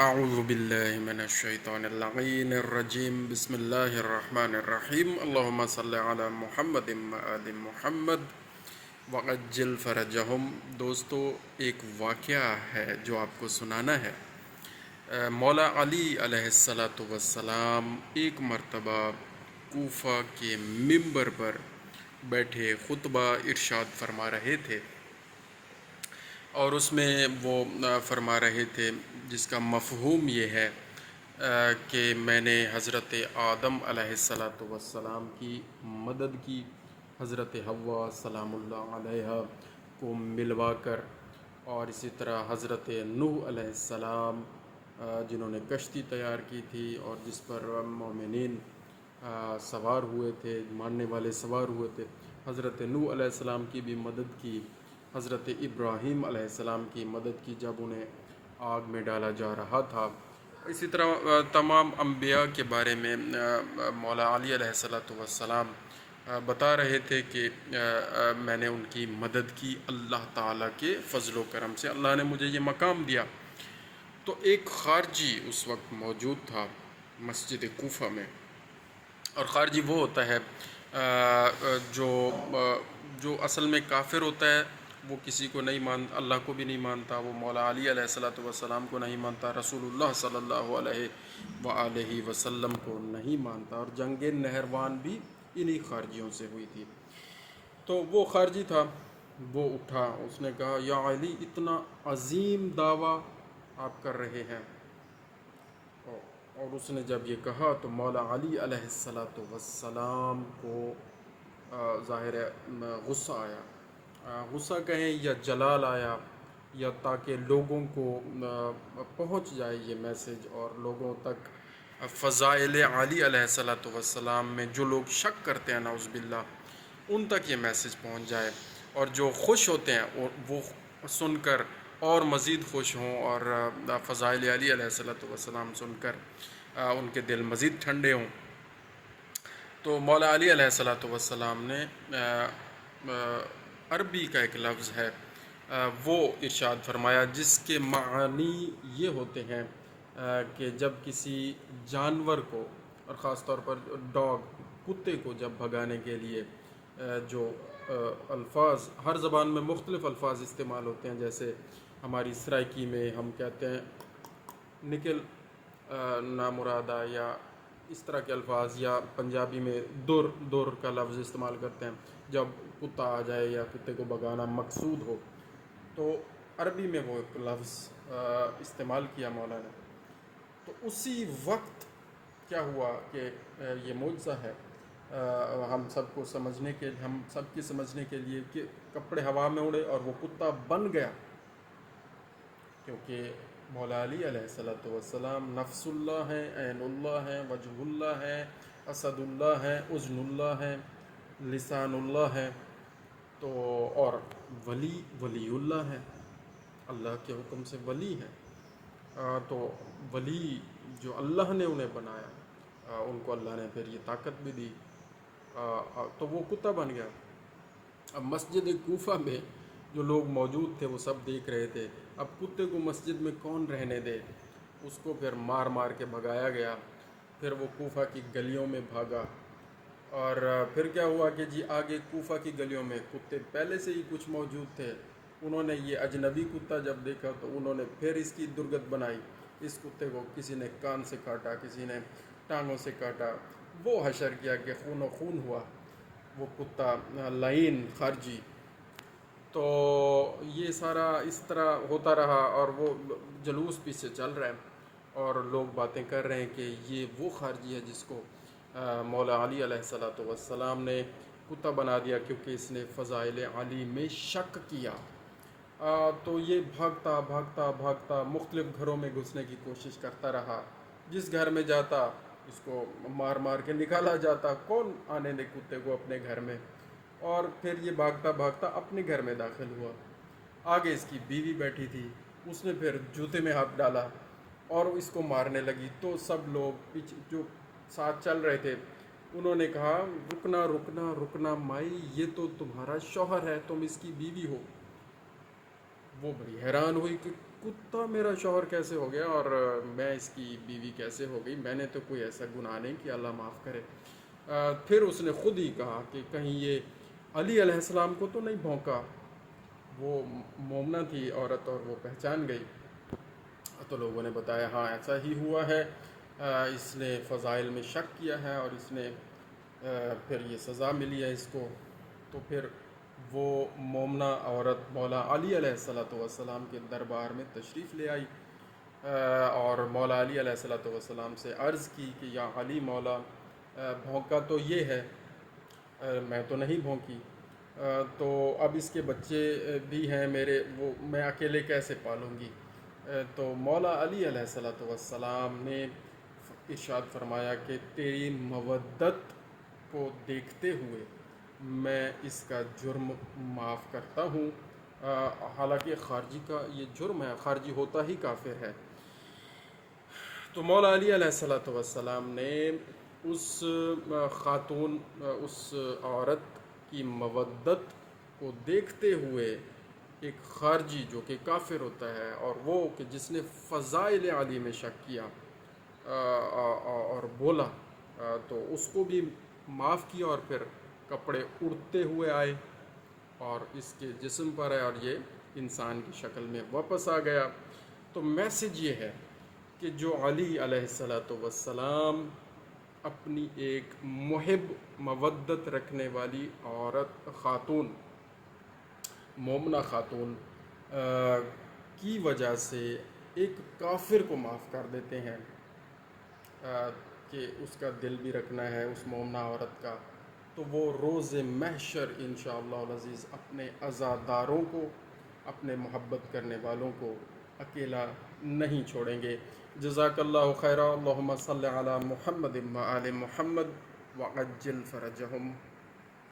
اعوذ باللہ من الشیطان اللعین الرجیم بسم اللہ الرحمن الرحیم اللہم صلی علی محمد آل محمد وعجل فرجہم۔ دوستو، ایک واقعہ ہے جو آپ کو سنانا ہے۔ مولا علی علیہ السلام ایک مرتبہ کوفہ کے ممبر پر بیٹھے خطبہ ارشاد فرما رہے تھے، اور اس میں وہ فرما رہے تھے جس کا مفہوم یہ ہے کہ میں نے حضرت آدم علیہ السلام کی مدد کی، حضرت حوا سلام اللہ علیہ کو ملوا کر، اور اسی طرح حضرت نوح علیہ السلام جنہوں نے کشتی تیار کی تھی اور جس پر مومنین سوار ہوئے تھے، ماننے والے سوار ہوئے تھے، حضرت نوح علیہ السلام کی بھی مدد کی، حضرت ابراہیم علیہ السلام کی مدد کی جب انہیں آگ میں ڈالا جا رہا تھا۔ اسی طرح تمام انبیاء کے بارے میں مولا علی علیہ السلام بتا رہے تھے کہ میں نے ان کی مدد کی اللہ تعالیٰ کے فضل و کرم سے، اللہ نے مجھے یہ مقام دیا۔ تو ایک خارجی اس وقت موجود تھا مسجد کوفہ میں، اور خارجی وہ ہوتا ہے جو اصل میں کافر ہوتا ہے، وہ کسی کو نہیں مانتا، اللہ کو بھی نہیں مانتا، وہ مولا علی علیہ السلام کو نہیں مانتا، رسول اللہ صلی اللہ علیہ وآلہ وسلم کو نہیں مانتا، اور جنگ نہروان بھی انہی خارجیوں سے ہوئی تھی۔ تو وہ خارجی تھا، وہ اٹھا، اس نے کہا یا علی، اتنا عظیم دعویٰ آپ کر رہے ہیں، اور اس نے جب یہ کہا تو مولا علی علیہ السلام کو ظاہر غصہ آیا، غصہ کہیں یا جلال آیا، یا تاکہ لوگوں کو پہنچ جائے یہ میسج، اور لوگوں تک فضائل علی علیہ السلام میں جو لوگ شک کرتے ہیں نعوذ باللہ، ان تک یہ میسج پہنچ جائے، اور جو خوش ہوتے ہیں وہ سن کر اور مزید خوش ہوں، اور فضائل علی علیہ السلام سن کر ان کے دل مزید ٹھنڈے ہوں۔ تو مولا علی علیہ السلام نے عربی کا ایک لفظ ہے وہ ارشاد فرمایا جس کے معنی یہ ہوتے ہیں کہ جب کسی جانور کو، اور خاص طور پر ڈاگ، کتے کو جب بھگانے کے لیے جو الفاظ ہر زبان میں مختلف الفاظ استعمال ہوتے ہیں، جیسے ہماری سرائکی میں ہم کہتے ہیں نکل نامرادہ، یا اس طرح کے الفاظ، یا پنجابی میں دور کا لفظ استعمال کرتے ہیں جب کتا آ جائے یا کتے کو بھگانا مقصود ہو، تو عربی میں وہ ایک لفظ استعمال کیا مولا نے۔ تو اسی وقت کیا ہوا کہ یہ معجزہ ہے ہم سب کو سمجھنے کے، ہم سب کی سمجھنے کے لیے، کہ کپڑے ہوا میں اڑے اور وہ کتا بن گیا، کیونکہ مولا علی علیہ السلام نفس اللہ ہیں، عین اللہ ہیں، وجہ اللہ ہیں، اسد اللہ ہیں، اذن اللہ ہیں، لسان اللہ ہیں، تو اور ولی اللہ ہیں، اللہ کے حکم سے ولی ہیں۔ تو ولی جو اللہ نے انہیں بنایا، ان کو اللہ نے پھر یہ طاقت بھی دی، تو وہ کتا بن گیا۔ اب مسجد کوفہ میں جو لوگ موجود تھے وہ سب دیکھ رہے تھے، اب کتے کو مسجد میں کون رہنے دے، اس کو پھر مار مار کے بھگایا گیا، پھر وہ کوفہ کی گلیوں میں بھاگا، اور پھر کیا ہوا کہ جی آگے کوفہ کی گلیوں میں کتے پہلے سے ہی کچھ موجود تھے، انہوں نے یہ اجنبی کتا جب دیکھا تو انہوں نے پھر اس کی درگت بنائی، اس کتے کو کسی نے کان سے کاٹا، کسی نے ٹانگوں سے کاٹا، وہ حشر کیا کہ خون و خون ہوا وہ کتا لعین خارجی۔ تو یہ سارا اس طرح ہوتا رہا، اور وہ جلوس پیچھے چل رہا ہے، اور لوگ باتیں کر رہے ہیں کہ یہ وہ خارجی ہے جس کو مولا علی علیہ السلام نے کتا بنا دیا کیونکہ اس نے فضائل علی میں شک کیا۔ تو یہ بھاگتا بھاگتا بھاگتا مختلف گھروں میں گھسنے کی کوشش کرتا رہا، جس گھر میں جاتا اس کو مار مار کے نکالا جاتا، کون آنے دے کتے کو اپنے گھر میں، اور پھر یہ بھاگتا بھاگتا اپنے گھر میں داخل ہوا، آگے اس کی بیوی بیٹھی تھی، اس نے پھر جوتے میں ہاتھ ڈالا اور اس کو مارنے لگی، تو سب لوگ پیچھے جو ساتھ چل رہے تھے انہوں نے کہا رکنا رکنا رکنا مائی، یہ تو تمہارا شوہر ہے، تم اس کی بیوی ہو۔ وہ بڑی حیران ہوئی کہ کتا میرا شوہر کیسے ہو گیا اور میں اس کی بیوی کیسے ہو گئی، میں نے تو کوئی ایسا گناہ نہیں کیا، اللہ معاف کرے۔ پھر اس نے خود ہی کہا کہ کہیں یہ علی علیہ السلام کو تو نہیں بھونکا۔ وہ مومنہ تھی عورت اور وہ پہچان گئی، تو لوگوں نے بتایا ہاں ایسا ہی ہوا ہے، اس نے فضائل میں شک کیا ہے اور اس نے پھر یہ سزا ملی ہے اس کو۔ تو پھر وہ مومنہ عورت مولا علی علیہ السلام کے دربار میں تشریف لے آئی، اور مولا علی علیہ السلام سے عرض کی کہ یا علی مولا، بھونکا تو یہ ہے، میں تو نہیں بھونکی، تو اب اس کے بچے بھی ہیں میرے، وہ میں اکیلے کیسے پالوں گی؟ تو مولا علی علیہ السلام نے ارشاد فرمایا کہ تیری مودت کو دیکھتے ہوئے میں اس کا جرم معاف کرتا ہوں، حالانکہ خارجی کا یہ جرم ہے، خارجی ہوتا ہی کافر ہے۔ تو مولا علی علیہ السلام نے اس خاتون، اس عورت کی مودت کو دیکھتے ہوئے ایک خارجی جو کہ کافر ہوتا ہے اور وہ کہ جس نے فضائل علی میں شک کیا اور بولا، تو اس کو بھی معاف کیا اور پھر کپڑے اڑتے ہوئے آئے اور اس کے جسم پر ہے اور یہ انسان کی شکل میں واپس آ گیا۔ تو میسج یہ ہے کہ جو علی علیہ السلام اپنی ایک محب مودت رکھنے والی عورت، خاتون، مومنہ خاتون کی وجہ سے ایک کافر کو معاف کر دیتے ہیں، کہ اس کا دل بھی رکھنا ہے اس مومنہ عورت کا، تو وہ روز محشر انشاءاللہ العزیز اپنے عزاداروں کو، اپنے محبت کرنے والوں کو اکیلا نہیں چھوڑیں گے۔ جزاک اللہ خیرا، اللہم صلی علی محمد و آل محمد وعجل فرجہم۔